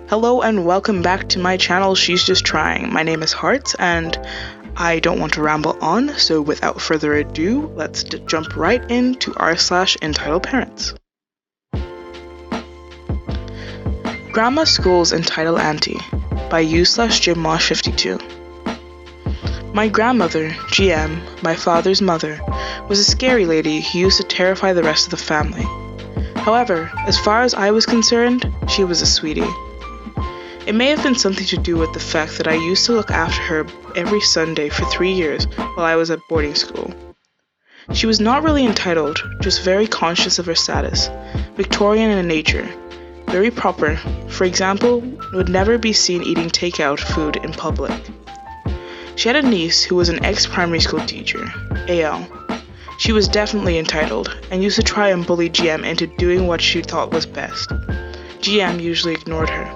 Hello and welcome back to my channel, She's Just Trying. My name is Hearts and I don't want to ramble on, so without further ado, let's jump right into r/Entitledparents. Grandma School's Entitled Auntie by u/JimMosh52. My grandmother, GM, my father's mother, was a scary lady who used to terrify the rest of the family. However, as far as I was concerned, she was a sweetie. It may have been something to do with the fact that I used to look after her every Sunday for 3 years while I was at boarding school. She was not really entitled, just very conscious of her status, Victorian in nature, very proper. For example, would never be seen eating takeout food in public. She had a niece who was an ex-primary school teacher, AL. She was definitely entitled, and used to try and bully GM into doing what she thought was best. GM usually ignored her.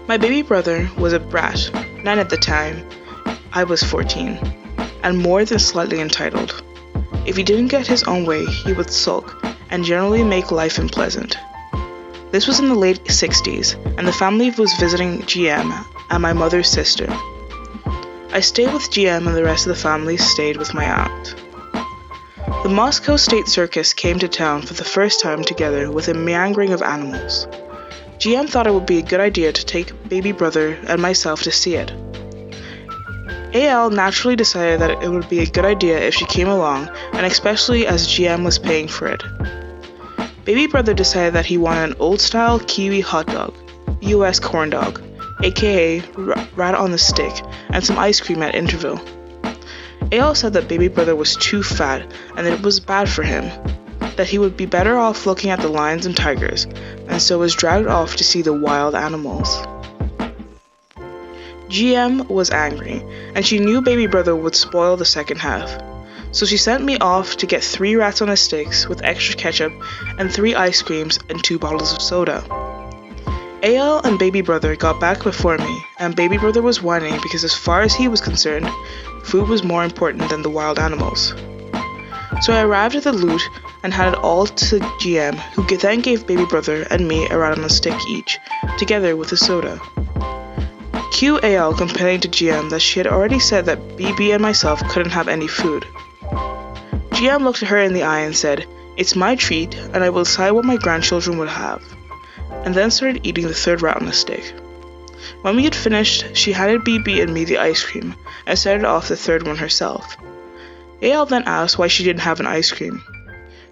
My baby brother was a brat, 9 at the time. I was 14, and more than slightly entitled. If he didn't get his own way, he would sulk, and generally make life unpleasant. This was in the late 60s, and the family was visiting GM and my mother's sister. I stayed with GM and the rest of the family stayed with my aunt. The Moscow State Circus came to town for the first time together with a meandering of animals. GM thought it would be a good idea to take baby brother and myself to see it. AL naturally decided that it would be a good idea if she came along, and especially as GM was paying for it. Baby brother decided that he wanted an old-style Kiwi hot dog, US corn dog, aka rat on the stick, and some ice cream at interval. AL said that baby brother was too fat and that it was bad for him, that he would be better off looking at the lions and tigers, and so was dragged off to see the wild animals. GM was angry, and she knew baby brother would spoil the second half, so she sent me off to get 3 rats on a sticks with extra ketchup and 3 ice creams and 2 bottles of soda. AL and baby brother got back before me, and baby brother was whining because as far as he was concerned, food was more important than the wild animals. So I arrived at the loot and had it all to GM, who then gave baby brother and me a rat on a stick each, together with a soda. Cue AL complaining to GM that she had already said that BB and myself couldn't have any food. GM looked at her in the eye and said, "It's my treat, and I will decide what my grandchildren would have," and then started eating the 3rd rat on a stick. When we had finished, she handed BB and me the ice cream, and started off the 3rd one herself. AL then asked why she didn't have an ice cream.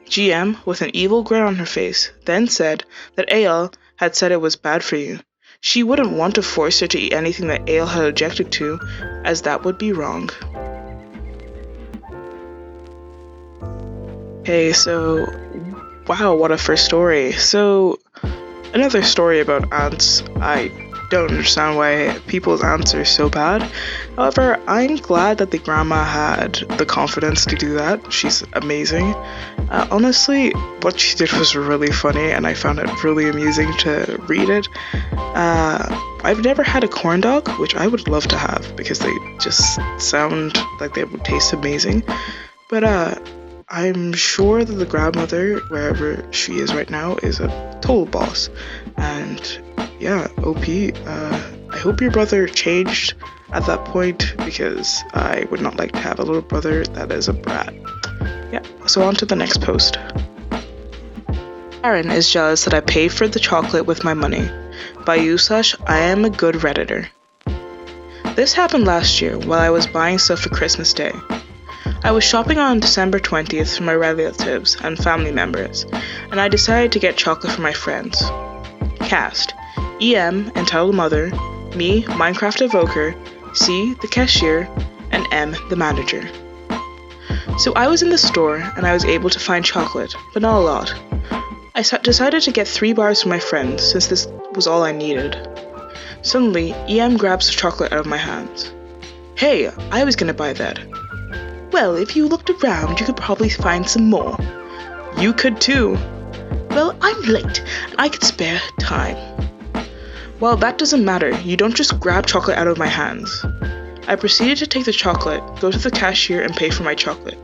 GM, with an evil grin on her face, then said that AL had said it was bad for you. She wouldn't want to force her to eat anything that AL had objected to, as that would be wrong. Okay, so, wow, what a first story. So, another story about aunts. I don't understand why people's aunts are so bad. However, I'm glad that the grandma had the confidence to do that. She's amazing. Honestly, what she did was really funny, and I found it really amusing to read it. I've never had a corn dog, which I would love to have because they just sound like they would taste amazing. But I'm sure that the grandmother, wherever she is right now, is a total boss. And yeah, OP, I hope your brother changed at that point, because I would not like to have a little brother that is a brat. Yeah, so on to the next post. Aaron is jealous that I pay for the chocolate with my money, by I am a good Redditor. This happened last year while I was buying stuff for Christmas Day. I was shopping on December 20th for my relatives and family members, and I decided to get chocolate for my friends. Cast: EM, Entitled Mother, me, Minecraft Evoker, C, the cashier, and M, the manager. So I was in the store and I was able to find chocolate, but not a lot. I decided to get 3 bars for my friends since this was all I needed. Suddenly, EM grabs the chocolate out of my hands. "Hey, I was gonna buy that." "Well, if you looked around, you could probably find some more." "You could too." "Well, I'm late, and I could spare time." "Well, that doesn't matter. You don't just grab chocolate out of my hands." I proceeded to take the chocolate, go to the cashier, and pay for my chocolate.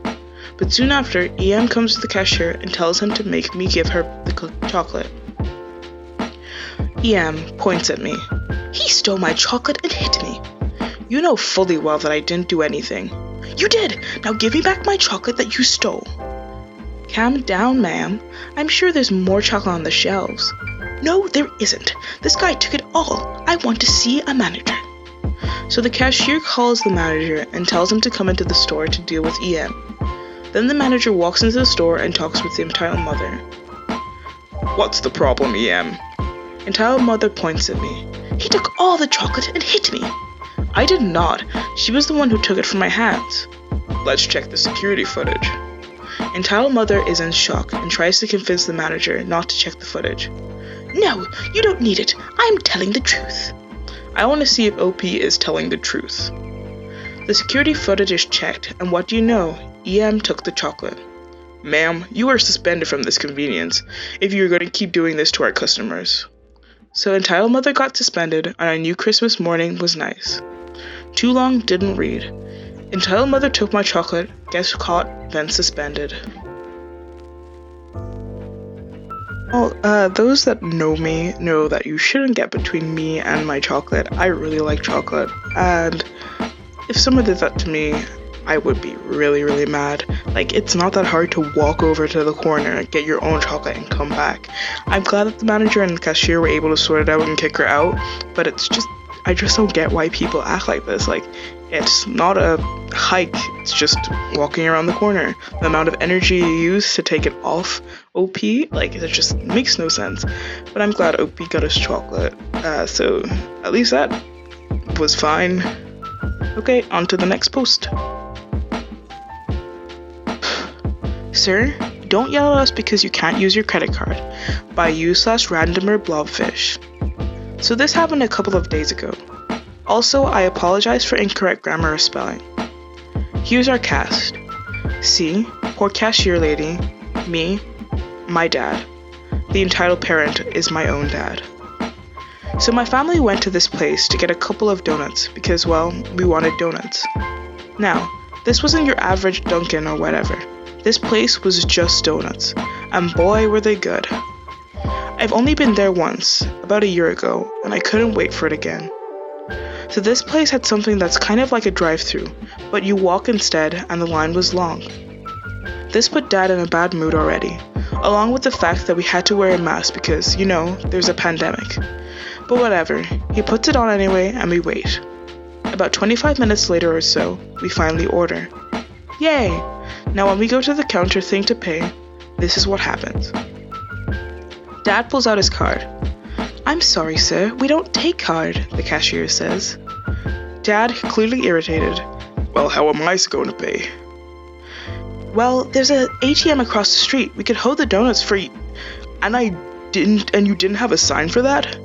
But soon after, EM comes to the cashier and tells him to make me give her the chocolate. EM points at me. He stole my chocolate and hit me. You know fully well that I didn't do anything. You did! Now give me back my chocolate that you stole. Calm down, ma'am. I'm sure there's more chocolate on the shelves. No, there isn't. This guy took it all. I want to see a manager. So the cashier calls the manager and tells him to come into the store to deal with EM. Then the manager walks into the store and talks with the entitled mother. What's the problem, EM? Entitled mother points at me. He took all the chocolate and hit me. I did not. She was the one who took it from my hands. Let's check the security footage. Entitled mother is in shock and tries to convince the manager not to check the footage. No, you don't need it. I'm telling the truth. I want to see if OP is telling the truth. The security footage is checked, and what do you know? EM took the chocolate. Ma'am, you are suspended from this convenience if you're going to keep doing this to our customers. So entitled mother got suspended, and I knew Christmas morning was nice. Too long didn't read. Entitled mother took my chocolate, gets caught, then suspended. Well, those that know me know that you shouldn't get between me and my chocolate. I really like chocolate, and if someone did that to me, I would be really, really mad. Like, it's not that hard to walk over to the corner, get your own chocolate, and come back. I'm glad that the manager and the cashier were able to sort it out and kick her out, but I just don't get why people act like this. Like, it's not a hike, it's just walking around the corner. The amount of energy you use to take it off OP, like, it just makes no sense. But I'm glad OP got his chocolate, so at least that was fine. Okay, on to the next post. Sir, don't yell at us because you can't use your credit card. By you/randomer blobfish. So this happened a couple of days ago. Also, I apologize for incorrect grammar or spelling. Here's our cast. C, poor cashier lady, me, my dad. The entitled parent is my own dad. So my family went to this place to get a couple of donuts because, well, we wanted donuts. Now, this wasn't your average Dunkin' or whatever. This place was just donuts, and boy were they good. I've only been there once, about a year ago, and I couldn't wait for it again. So this place had something that's kind of like a drive-thru, but you walk instead, and the line was long. This put Dad in a bad mood already, along with the fact that we had to wear a mask because, you know, there's a pandemic. But whatever, he puts it on anyway, and we wait. About 25 minutes later or so, we finally order. Yay! Now when we go to the counter thing to pay, this is what happens. Dad pulls out his card. I'm sorry, sir, we don't take card, the cashier says. Dad, clearly irritated. Well, how am I going to pay? Well, there's an ATM across the street. We could hold the donuts for you. And you didn't have a sign for that?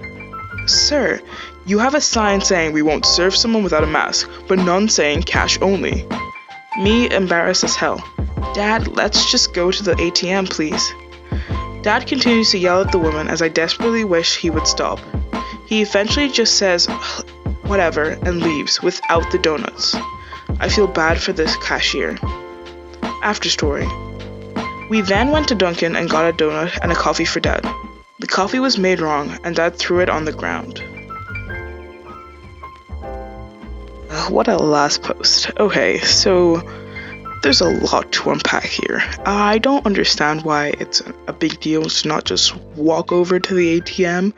Sir, you have a sign saying we won't serve someone without a mask, but none saying cash only. Me embarrassed as hell. Dad, let's just go to the ATM, please. Dad continues to yell at the woman as I desperately wish he would stop. He eventually just says, whatever, and leaves without the donuts. I feel bad for this cashier. After story. We then went to Dunkin' and got a donut and a coffee for Dad. The coffee was made wrong and Dad threw it on the ground. What a last post. Okay, so there's a lot to unpack here. I don't understand why it's a big deal to not just walk over to the ATM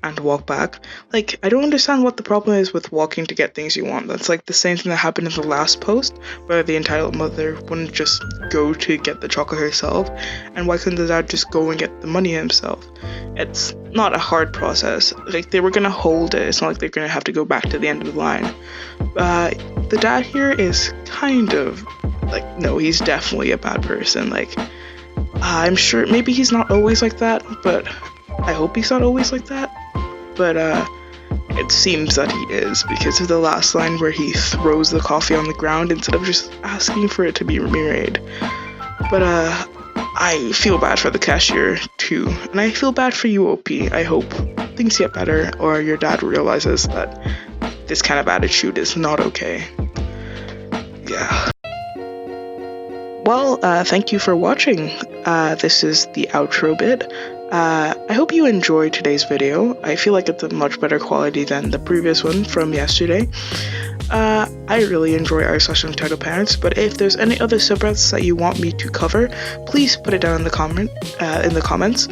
and walk back. Like, I don't understand what the problem is with walking to get things you want. That's like the same thing that happened in the last post, where the entitled mother wouldn't just go to get the chocolate herself, and why couldn't the dad just go and get the money himself? It's not a hard process. Like, they were gonna hold it. It's not like they're gonna have to go back to the end of the line. The dad here is kind of like, no, he's definitely a bad person. Like, I'm sure maybe he's not always like that, but I hope he's not always like that. But it seems that he is, because of the last line where he throws the coffee on the ground instead of just asking for it to be remade. But I feel bad for the cashier too, and I feel bad for you, OP. I hope things get better, or your dad realizes that this kind of attitude is not okay. Yeah. Well, thank you for watching. This is the outro bit. I hope you enjoyed today's video. I feel like it's a much better quality than the previous one from yesterday. I really enjoy r/entitled parents, but if there's any other subreddits that you want me to cover, please put it down in the comments.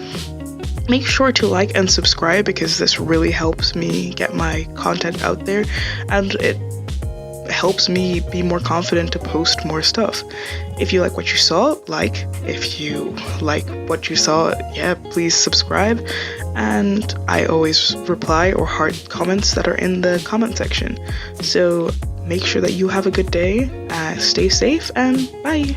Make sure to like and subscribe because this really helps me get my content out there, and it helps me be more confident to post more stuff. If you like what you saw, like. If you like what you saw, yeah, please subscribe. And I always reply or heart comments that are in the comment section. So make sure that you have a good day, stay safe, and bye.